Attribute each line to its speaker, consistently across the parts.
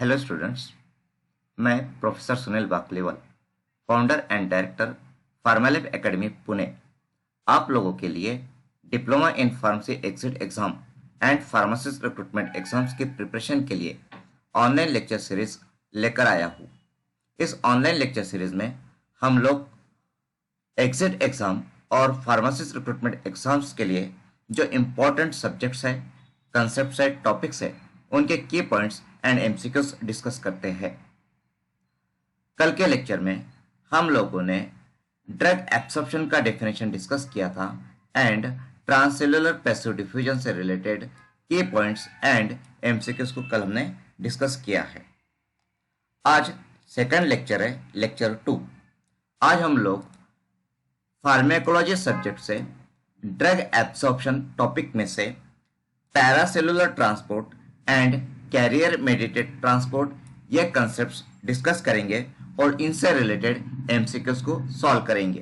Speaker 1: Hello students, मैं professor Sunil Bakliwal, founder and director Pharmalive academy Pune, आप लोगों के लिए diploma in pharmacy exit exam and pharmacist recruitment exams की प्रिपरेशन के लिए ऑनलाइन लेक्चर सीरीज लेकर आया हूँ। इस ऑनलाइन लेक्चर सीरीज में हम लोग एग्जिट एग्जाम और फार्मासिस्ट रिक्रूटमेंट एग्जाम्स के लिए जो इम्पोर्टेंट सब्जेक्ट्स है, कंसेप्ट्स है, टॉपिक्स है, उनके की पॉइंट्स एंड एमसीक्यूज डिस्कस करते हैं। कल के लेक्चर में हम लोगों ने ड्रग एब्सॉर्प्शन का डेफिनेशन डिस्कस किया था एंड ट्रांससेलुलर पैसिव डिफ्यूजन से रिलेटेड की पॉइंट्स एंड एमसीक्यूज को कल हमने डिस्कस किया है। आज सेकंड लेक्चर है, लेक्चर 2। आज हम लोग फार्मेकोलॉजी सब्जेक्ट से ड्रग एब्सॉर्प्शन टॉपिक में से paracellular transport and carrier mediated transport ये कंसेप्ट्स डिस्कस करेंगे और इनसे रिलेटेड एमसीक्यूज को सॉल्व करेंगे।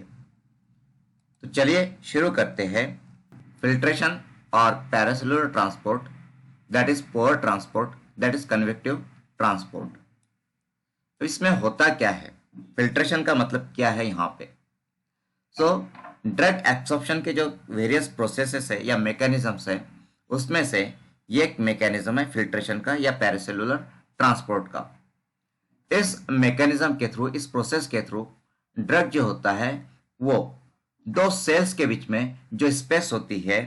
Speaker 1: तो चलिए शुरू करते हैं। फिल्ट्रेशन और paracellular transport, that is pore transport, that is convective transport. तो इसमें होता क्या है, फिल्ट्रेशन का मतलब क्या है यहाँ पे। ड्रग एब्सॉर्प्शन के जो वेरियस प्रोसेसेस है या मैकेनिज्म्स है, उसमें से ये एक मैकेनिज्म है फिल्ट्रेशन का या पैरासेलुलर ट्रांसपोर्ट का। इस मैकेनिज्म के थ्रू, इस प्रोसेस के थ्रू ड्रग जो होता है वो दो सेल्स के बीच में जो स्पेस होती है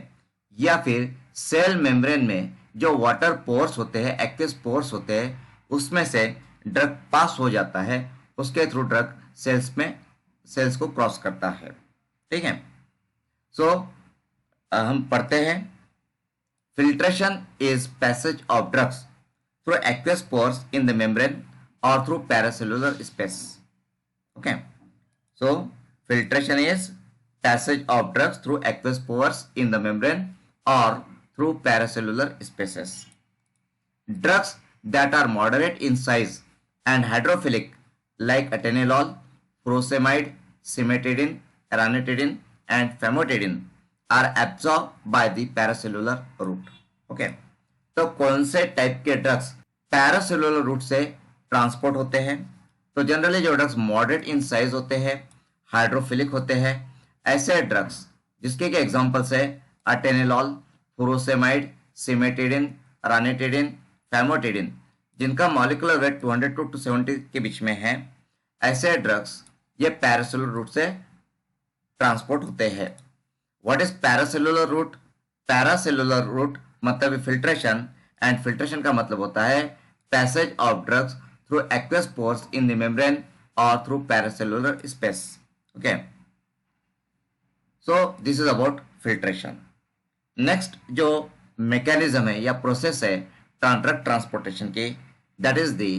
Speaker 1: या फिर सेल मेम्ब्रेन में जो वाटर पोर्स होते हैं, एक्टिव पोर्स होते हैं, उसमें से ड्रग पास हो जाता है। उसके थ्रू ड्रग सेल्स को क्रॉस करता है। ठीक है। हम पढ़ते हैं। Filtration is passage of drugs through aqueous pores in the membrane or through paracellular space. Okay. So, filtration is passage of drugs through aqueous pores in the membrane or through paracellular spaces. Drugs that are moderate in size and hydrophilic like atenolol, furosemide, cimetidine, ranitidine and famotidine are absorbed by the paracellular route. Okay. तो कौन से type के drugs पैरासेलुलर root से transport होते हैं? तो generally जो drugs moderate in size होते हैं, हाइड्रोफिलिक होते हैं, ऐसे ड्रग्स जिसके के एग्जांपल्स है अटेनिलॉल, फुरोसेमाइड, सिमेटिडिन, रानिटिडिन, फैमोटिडिन, जिनका मॉलिक्यूलर वेट 200 to 270 के बीच में है। ऐसे ड्रग्स ये पैरासेलुलर रूट से ट्रांसपोर्ट होते हैं। What is paracellular route? Paracellular route मतलब फिल्ट्रेशन, एंड फिल्ट्रेशन का मतलब होता है passage of drugs through aqueous pores in the membrane और through paracellular space. Okay, so this is about filtration. Next जो मैकेनिज्म है या प्रोसेस है ड्रग ट्रांसपोर्टेशन की, that is the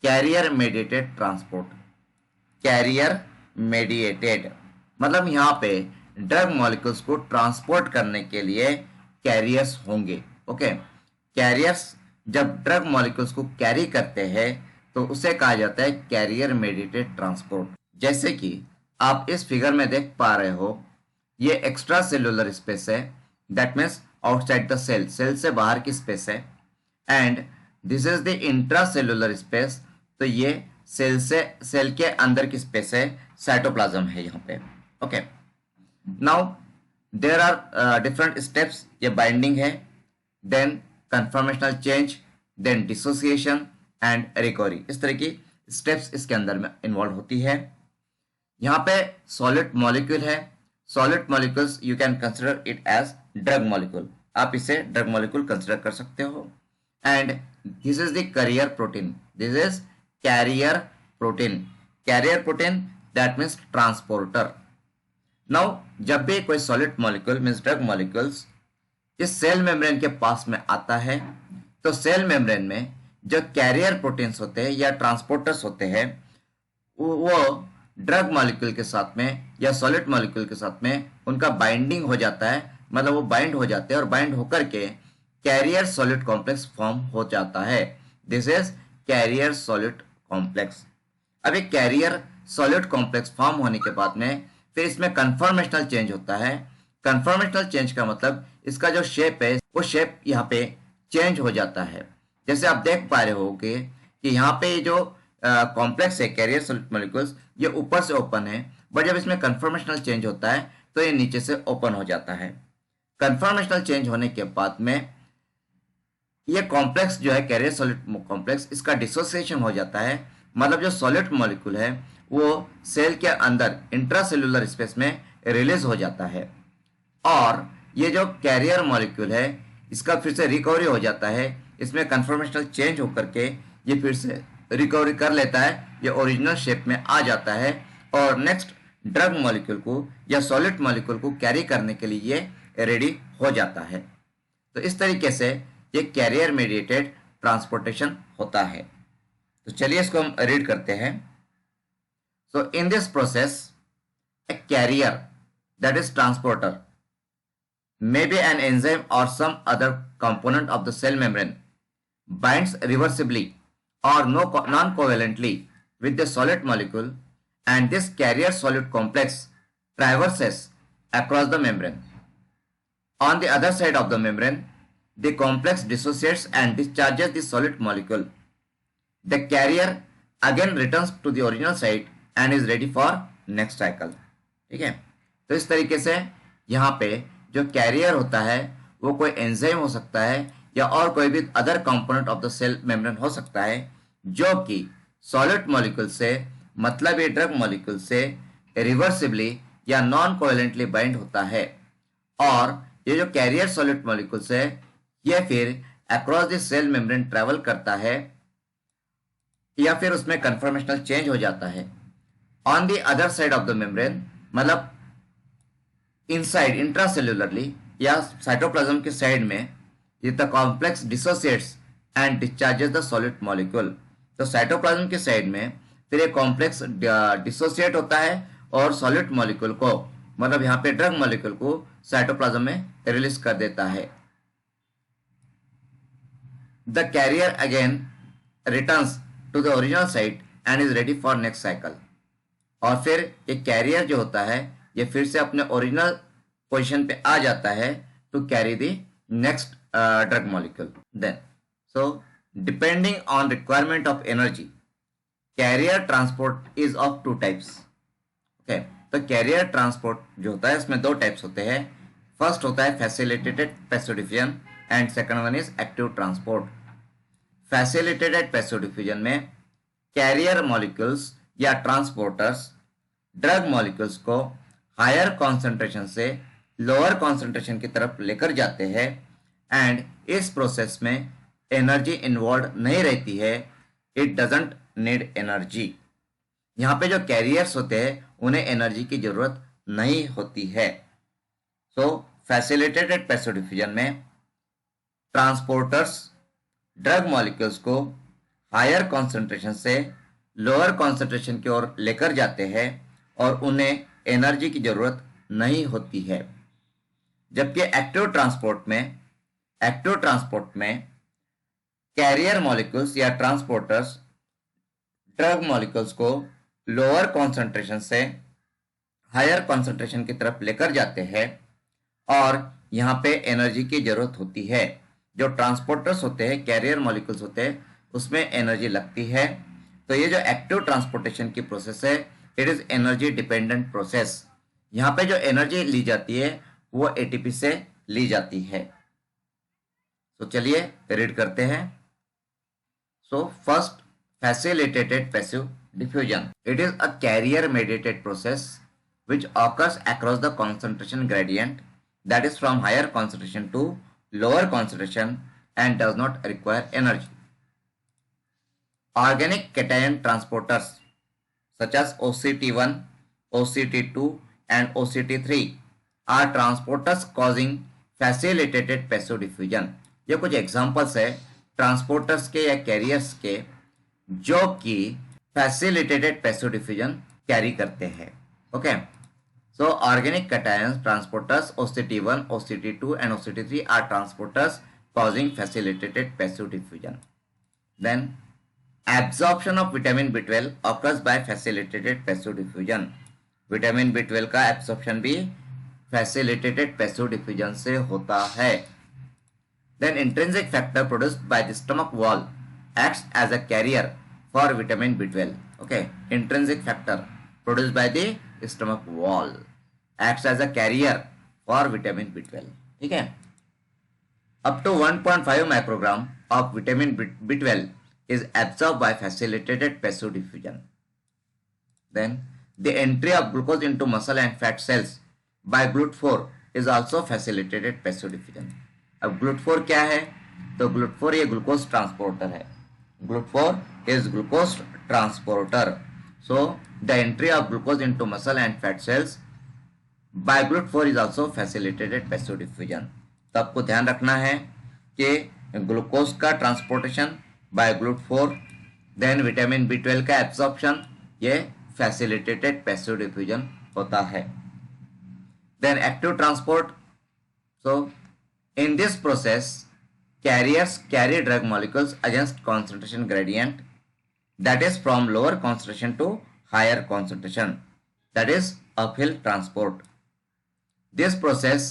Speaker 1: carrier mediated transport. Carrier mediated मतलब यहाँ पे drug molecules को ट्रांसपोर्ट करने के लिए कैरियर्स होंगे। ओके, कैरियर्स जब ड्रग मॉलिक्यूल्स को कैरी करते हैं तो उसे कहा जाता है कैरियर मेडिएटेड ट्रांसपोर्ट। जैसे कि आप इस फिगर में देख पा रहे हो, ये एक्स्ट्रा सेलुलर स्पेस है, that means outside the cell, cell से बाहर की स्पेस है, and this is the intra cellular space, तो ये सेल के अंदर की स्पेस है, साइटोप्लाज्म है यहाँ पे। Okay, now there are different steps. ये बाइंडिंग है, then conformational change, then dissociation and recovery. इस तरह की स्टेप्स इसके अंदर में इन्वॉल्व होती है। यहाँ पे सॉलिड मॉलिक्यूल है। Solid molecules you can consider it as drug molecule, आप इसे ड्रग मॉलिक्यूल कंसिडर कर सकते हो। And this is the carrier protein, this is carrier protein. Carrier protein that means transporter. Now जब भी कोई solid molecule means drug molecules इस cell membrane के पास में आता है, तो सेल मेम्ब्रेन में जो कैरियर प्रोटीन्स होते हैं या ट्रांसपोर्टर्स होते हैं, वो ड्रग मॉलिक्यूल के साथ में या सॉलिड मॉलिक्यूल के साथ में उनका बाइंडिंग हो जाता है, मतलब वो बाइंड हो जाते हैं और बाइंड होकर के कैरियर सॉलिड कॉम्प्लेक्स फॉर्म हो जाता है। This is carrier solid complex. अब एक कैरियर सॉलिड कॉम्प्लेक्स फॉर्म होने के बाद में फिर इसमें कन्फर्मेशनल चेंज होता है। कन्फर्मेशनल चेंज का मतलब इसका जो शेप है वो शेप यहाँ पे चेंज हो जाता है। जैसे आप देख पा रहे हो कि कि यहाँ पे जो कॉम्प्लेक्स है कैरियर सॉलिड मॉलिक्यूल्स, ये ऊपर से ओपन है, बट जब इसमें कन्फॉर्मेशनल चेंज होता है तो ये नीचे से ओपन हो जाता है। कन्फॉर्मेशनल चेंज होने के बाद में ये कॉम्प्लेक्स जो है कैरियर सॉलिड कॉम्प्लेक्स, इसका डिसोसिएशन हो जाता है। मतलब जो सॉलिड मॉलिक्यूल है वो सेल के अंदर इंट्रासेल्युलर स्पेस में रिलीज हो जाता है, और ये जो कैरियर मॉलिक्यूल है इसका फिर से रिकवरी हो जाता है। इसमें कन्फॉर्मेशनल चेंज होकर के ये फिर से रिकवरी कर लेता है, ये ओरिजिनल शेप में आ जाता है, और नेक्स्ट ड्रग मॉलिक्यूल को या सॉलिड मॉलिक्यूल को कैरी करने के लिए ये रेडी हो जाता है। तो इस तरीके से ये कैरियर मेडिएटेड ट्रांसपोर्टेशन होता है। तो चलिए इसको हम रीड करते हैं। So in this process a carrier that is transporter may be an enzyme or some other component of the cell membrane binds reversibly or non-covalently with the solid molecule, and this carrier solid complex traverses across the membrane. On the other side of the membrane, the complex dissociates and discharges the solid molecule. The carrier again returns to the original site and is ready for next cycle. ठीक है, तो इस तरीके से यहाँ पे जो career होता है वो कोई एंजाइम हो सकता है या और कोई भी other component of the cell membrane हो सकता है, जो कि सॉलिड मॉलिक्यूल से, मतलब ये ड्रग मॉलिक्यूल से रिवर्सिबली या नॉन कोवेलेंटली बाइंड होता है, और ये जो कैरियर सॉलिड मॉलिक्यूल्स है ये फिर across the cell membrane travel करता है या फिर उसमें कन्फॉर्मेशनल चेंज हो जाता है। On the other side of the membrane, मतलब इनसाइड इंट्रासेल्युलरली या साइटोप्लाज्म के साइड में, ये the complex dissociates and discharges the solid molecule. तो साइटोप्लाज्म के साइड में फिर एक कॉम्प्लेक्स डिसोसिएट होता है और सॉलिड मॉलिक्यूल को, मतलब यहाँ पे ड्रग मॉलिक्यूल को साइटोप्लाज्म में रिलीज कर देता है। The carrier again returns to the original site and is ready for next cycle. और फिर ये कैरियर जो होता है ये फिर से अपने ओरिजिनल पोजीशन पे आ जाता है to carry the next drug molecule. Then so depending on requirement of energy, carrier transport is of two types. Okay, तो कैरियर ट्रांसपोर्ट जो होता है इसमें दो टाइप्स होते हैं। फर्स्ट होता है facilitated passive diffusion and second one is active transport. Facilitated passive diffusion में कैरियर मॉलिक्यूल्स या ट्रांसपोर्टर्स ड्रग मॉलिक्यूल्स को हायर कॉन्सेंट्रेशन से लोअर कॉन्सेंट्रेशन की तरफ लेकर जाते हैं, एंड इस प्रोसेस में एनर्जी इन्वॉल्व नहीं रहती है। It doesn't need energy. यहाँ पे जो कैरियर्स होते हैं उन्हें एनर्जी की जरूरत नहीं होती है। सो फैसिलिटेटेड पैसिव डिफ्यूजन में ट्रांसपोर्टर्स ड्रग मॉलिक्यूल्स को हायर कॉन्सेंट्रेशन से लोअर कॉन्सेंट्रेशन की ओर लेकर जाते हैं और उन्हें एनर्जी की जरूरत नहीं होती है। जबकि एक्टिव ट्रांसपोर्ट में कैरियर मॉलिक्यूल्स या ट्रांसपोर्टर्स ड्रग मॉलिक्यूल्स को लोअर कॉन्सेंट्रेशन से हायर कॉन्सेंट्रेशन की तरफ लेकर जाते हैं और यहाँ पे एनर्जी की जरूरत होती है। जो ट्रांसपोर्टर्स होते हैं, कैरियर मॉलिक्यूल्स होते हैं, उसमें एनर्जी लगती है। तो ये जो एक्टिव ट्रांसपोर्टेशन की प्रोसेस है, it is energy dependent process. यहाँ पे जो एनर्जी ली जाती है वो एटीपी से ली जाती है। तो चलिए रीड करते हैं। So first, facilitated passive diffusion. It is a carrier mediated process which occurs across the concentration gradient, that is from higher concentration to lower concentration, and does not require energy. Organic cation transporters such as OCT1, OCT2 and OCT3 are transporters causing facilitated passive diffusion. ये कुछ examples है transporters के या carriers के जो कि facilitated passive diffusion carry करते हैं। Okay, so organic cations transporters OCT1, OCT2 and OCT3 are transporters causing facilitated passive diffusion. Then absorption of vitamin B12 occurs by facilitated passive diffusion. Vitamin B12 का absorption भी facilitated passive diffusion से होता है. Then intrinsic factor produced by the stomach wall acts as a carrier for vitamin B12. Okay, intrinsic factor produced by the stomach wall acts as a carrier for vitamin B12. ठीक है, up to 1.5 microgram of vitamin B12 is absorbed by facilitated passive diffusion. Then the entry of glucose into muscle and fat cells by GLUT4 is also facilitated passive diffusion. अब GLUT4 क्या है? तो GLUT4 ये glucose transporter है. GLUT4 is glucose transporter. So the entry of glucose into muscle and fat cells by GLUT4 is also facilitated passive diffusion. तो आपको ध्यान रखना है कि ग्लूकोज का transportation bye GLUT4, then vitamin B12 का एब्जॉर्प्शन, ये फैसिलिटेटेड पैसिव डिफ्यूजन होता है. Then active transport. So in this process carriers carry drug molecules against concentration gradient, that is from lower concentration to higher concentration, that is uphill transport. This process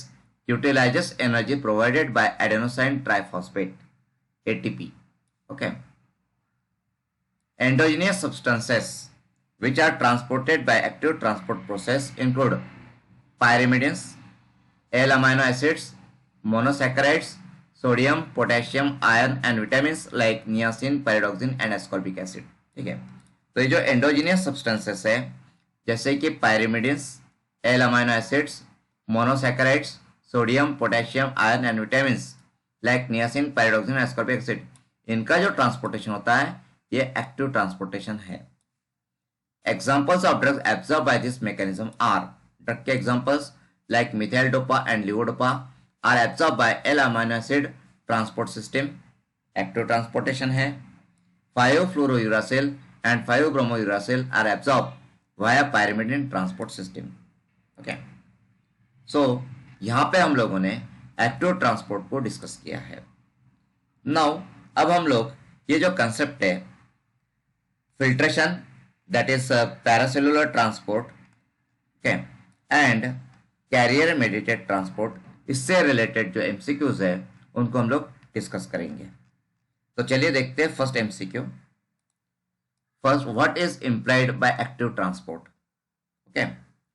Speaker 1: utilizes energy provided by adenosine triphosphate ATP. Okay, endogenous substances which are transported by active transport process include pyrimidines, L-amino acids, monosaccharides, sodium, potassium, iron and vitamin like niacin, pyridoxine and ascorbic acid. ठीक है, तो ये जो endogenous substances है जैसे कि pyrimidines, L amino acids, monosaccharides, sodium, potassium, iron and vitamin like niacin, pyridoxine, ascorbic acid, इनका जो ट्रांसपोर्टेशन होता है ये एक्टिव ट्रांसपोर्टेशन है. Examples of drugs absorb by this mechanism are. Drug के examples like methyldopa and levodopa are absorbed by L-amino acid transport system, active transportation है. 5-fluorouracil and 5-bromouracil are absorbed via pyrimidine transport system. Okay, so यहाँ पे हम लोगों ने active transport को discuss किया है. नाउ अब हम लोग ये जो कंसेप्ट है filtration, that is paracellular transport, okay, and carrier mediated transport, इससे रिलेटेड जो एमसीक्यूज है उनको हम लोग डिस्कस करेंगे. तो चलिए देखते हैं first MCQ. First, what is implied by active transport. Okay,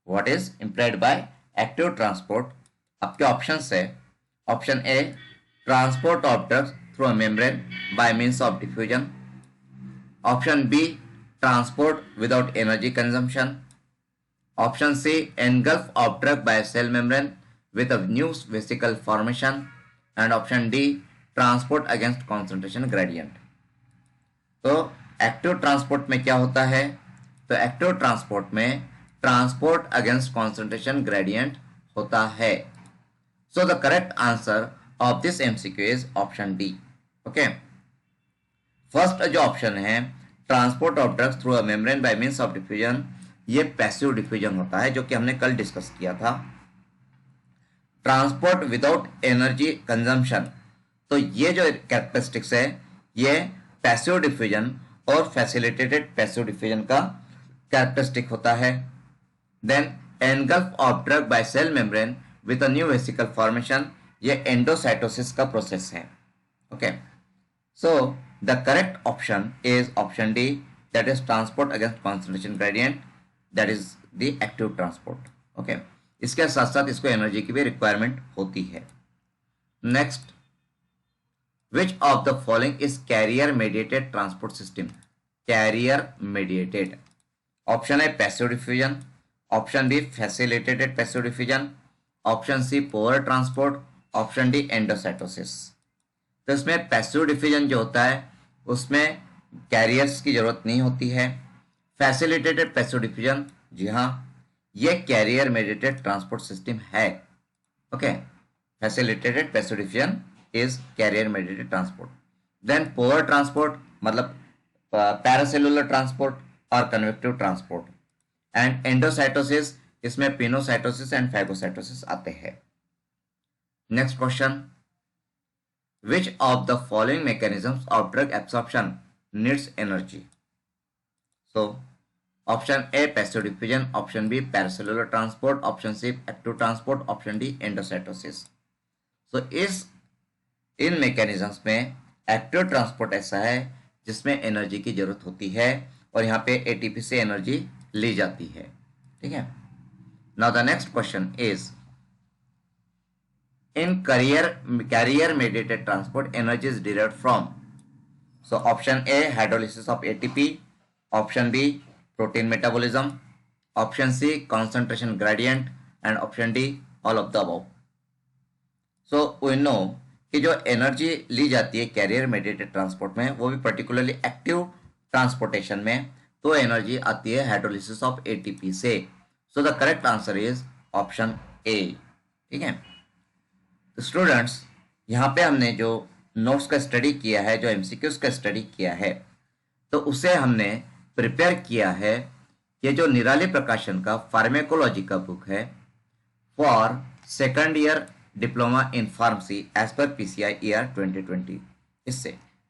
Speaker 1: what is implied by active transport. आपके ऑप्शंस है. Option A, transport of drugs through a membrane by means of diffusion. Option B, transport without energy consumption. Option C, engulf of drug by cell membrane with a new vesicle formation. And option D, transport against concentration gradient. तो active transport में क्या होता है? तो active transport में transport against concentration gradient होता है. सो the correct answer of this MCQ is option D. Okay, first जो ऑप्शन है transport of drugs through a membrane by means of diffusion, ये पैसिव डिफ्यूजन होता है जो कि हमने कल डिस्कस किया था. ट्रांसपोर्ट विदाउट एनर्जी कंजम्पशन, तो ये जो कैरेक्टरिस्टिक्स है ये पैसिव डिफ्यूजन और फैसिलिटेटेड पैसिव डिफ्यूजन का कैरेक्टरिस्टिक होता है. Then engulf of drug by cell membrane with a new vesicle formation, ये एंडोसाइटोसिस का प्रोसेस है. Okay, so the correct option is option D, that is transport against concentration gradient, that is the active transport. Okay, इसके साथ साथ इसको energy की भी requirement होती है. Next, which of the following is carrier mediated transport system. Carrier mediated, option है passive diffusion, option B facilitated passive diffusion, option C pore transport, option D endocytosis. तो इसमें पैसिव डिफ्यूजन जो होता है उसमें कैरियर्स की जरूरत नहीं होती है. फैसिलिटेटेड पैसिव डिफ्यूजन, जी हाँ, ये कैरियर मेडिएटेड ट्रांसपोर्ट सिस्टम है. Okay, facilitated passive diffusion is carrier mediated transport. Then pore transport मतलब पैरासेलुलर ट्रांसपोर्ट और कन्वेक्टिव ट्रांसपोर्ट. एंड एंडोसाइटोसिस, इसमें पिनोसाइटोसिस एंड फैगोसाइटोसिस आते हैं. Next question, which of the following mechanisms of drug absorption needs energy. So option A passive diffusion, option B paracellular transport, option C active transport, option D endocytosis. So इस इन mechanisms में active transport ऐसा है जिसमें energy की जरूरत होती है और यहाँ पे एटीपी से एनर्जी ली जाती है। ठीक है। Now the next question is in carrier mediated transport, energy is derived from. So option A, hydrolysis of ATP, option B, protein metabolism, option C, concentration gradient, and option D, all of the above. So we know कि जो energy ली जाती है career mediated transport में, वो भी particularly active transportation में, तो energy आती है हाइड्रोलिसिस ऑफ एटीपी से। सो the correct answer is option A. ठीक है। तो स्टूडेंट्स, यहाँ पे हमने जो नोट्स का स्टडी किया है, जो एमसीक्यूज का स्टडी किया है, तो उसे हमने प्रिपेयर किया है। ये जो निराली प्रकाशन का फार्मेकोलॉजी का बुक है for second year diploma in pharmacy as per PCI year 2020।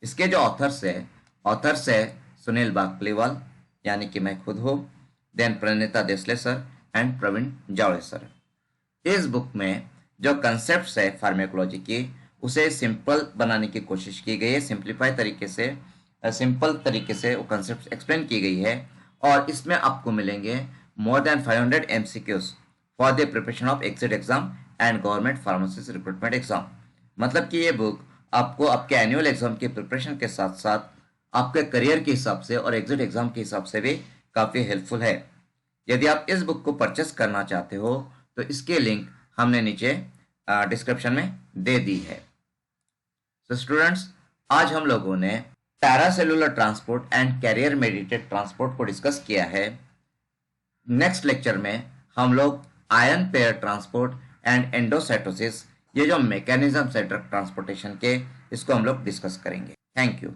Speaker 1: इसके जो ऑथर्स है सुनील बाकलीवाल, यानी कि मैं खुद हूँ, then Praneeta Desle sir and Pravin Javade sir. इस बुक में जो कंसेप्ट्स है फार्मेकोलॉजी की, उसे सिंपल बनाने की कोशिश की गई है, सिंपल तरीके से वो कंसेप्ट एक्सप्लेन की गई है। और इसमें आपको मिलेंगे more than 500 MCQs for the preparation of exit exam and government pharmacist recruitment exam. मतलब कि ये बुक आपको आपके एनुअल एग्जाम की प्रिपरेशन के साथ साथ आपके करियर के हिसाब से और एग्जिट एग्जाम के हिसाब से भी काफ़ी हेल्पफुल है। यदि आप इस बुक को परचेस करना चाहते हो तो इसके लिंक हमने नीचे डिस्क्रिप्शन में दे दी है। तो स्टूडेंट्स, आज हम लोगों ने paracellular transport and carrier mediated transport को डिस्कस किया है। नेक्स्ट लेक्चर में हम लोग ion pair transport and endocytosis, ये जो मैकेनिज्म है ड्रग ट्रांसपोर्टेशन के, इसको हम लोग डिस्कस करेंगे। Thank you.